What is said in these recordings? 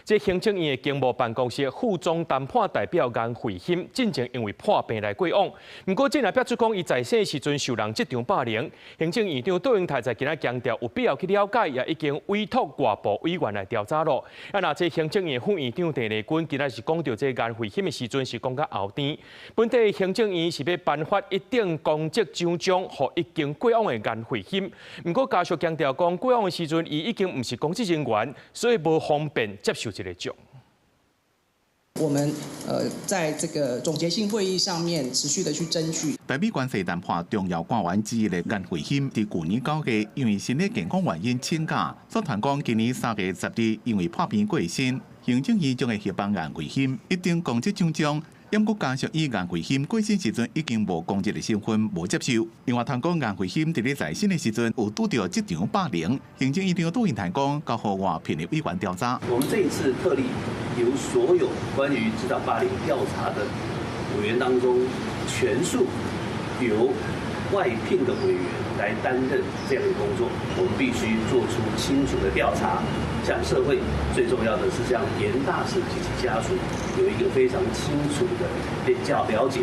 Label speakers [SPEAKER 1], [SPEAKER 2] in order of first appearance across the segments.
[SPEAKER 1] 這行政院的經貿辦公室副總談判代表顏慧欣，進前因為破病來過往，不過今日表出講，伊在生的時陣受人這場霸凌。行政院長杜永泰在今日強調，有必要去了解，也已經委託外部委員來調查咯。那這行政院副院長鄭麗君今日是講到這顏慧欣的時陣是講到後天，本地行政院是要頒發一等公職獎章，給已經過往的顏慧欣。不過家屬強調講，過往的時陣伊已經不是公職人員，所以無方便接受這個獎。
[SPEAKER 2] 我們在這個總結性會議上面持續的去爭取。
[SPEAKER 3] 台美關係談判重要官員之一的顏慧欣，在去年9月因為身體健康原因請假，所傳講今年3月10日因為破病過身。行政院將會協幫顏慧欣一等公職獎章。因國家屬以顏慧欣過身時陣已經無公職的身份，無接受。另外，談講顏慧欣在生的時陣有拄到這場霸凌，行政院長杜永泰講，交予外聘的委員調查。
[SPEAKER 4] 我們這一次特例由所有關於職場霸凌調查的委員當中，全數由外聘的委員來擔任這樣的工作。我們必須做出清楚的調查，向社會最重要的是向嚴大使及其家屬有一個非常清楚的了解。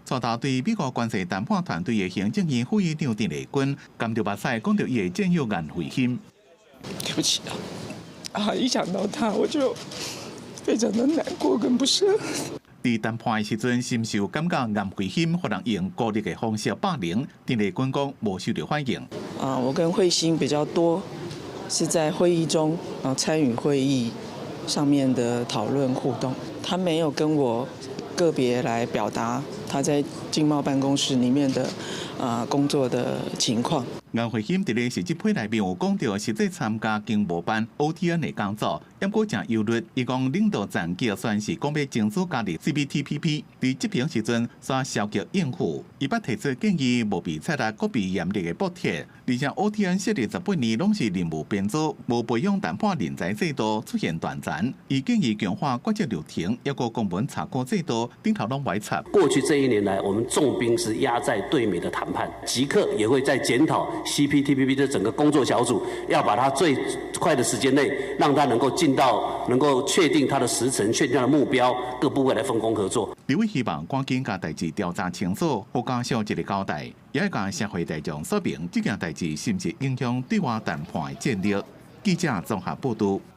[SPEAKER 3] 蔡大對美國關係談判團隊的行政院副院長鄭麗君，甘着目屎講到伊的戰友顏慧欣。
[SPEAKER 5] 對不起一想到他我就非常的難過跟不捨。
[SPEAKER 3] 在談判的時陣，深受感覺顏慧欣可能用暴力的方式霸凌，鄭麗君講無受到歡迎。
[SPEAKER 5] 我跟慧欣比較多是在會議中參與會議上面的討論互動，他沒有跟我個別來表達他在經貿辦公室裡面的工作的情況。
[SPEAKER 3] 顏慧欣在實習會內面有講到，實際參加經貿辦 OTN 的工作，不過真憂慮。伊講領導層計算是講要爭取加入 CPTPP， 在執行時陣煞消極應付。伊捌提出建議，務必採納國別嚴厲的補貼，而且 OTN 設立18年攏是任務編組，無培養談判人才制度出現斷層。伊建議強化國際流程，抑個公文查扣制度，頂頭攏歪插。
[SPEAKER 4] 過去這1年來，我們重兵是壓在對美的談判，即刻也會再檢討 CPTPP 的整個工作小組，要把它最快的時間內，讓它能夠進到，能夠確定它的時程，確定它的目標，各部位來分工合作。
[SPEAKER 3] 李偉希望趕緊將代志調查清楚，好加上一個交代，也要向社會大眾說明這件代志是不是影響對外談判的戰略。記者綜合報道。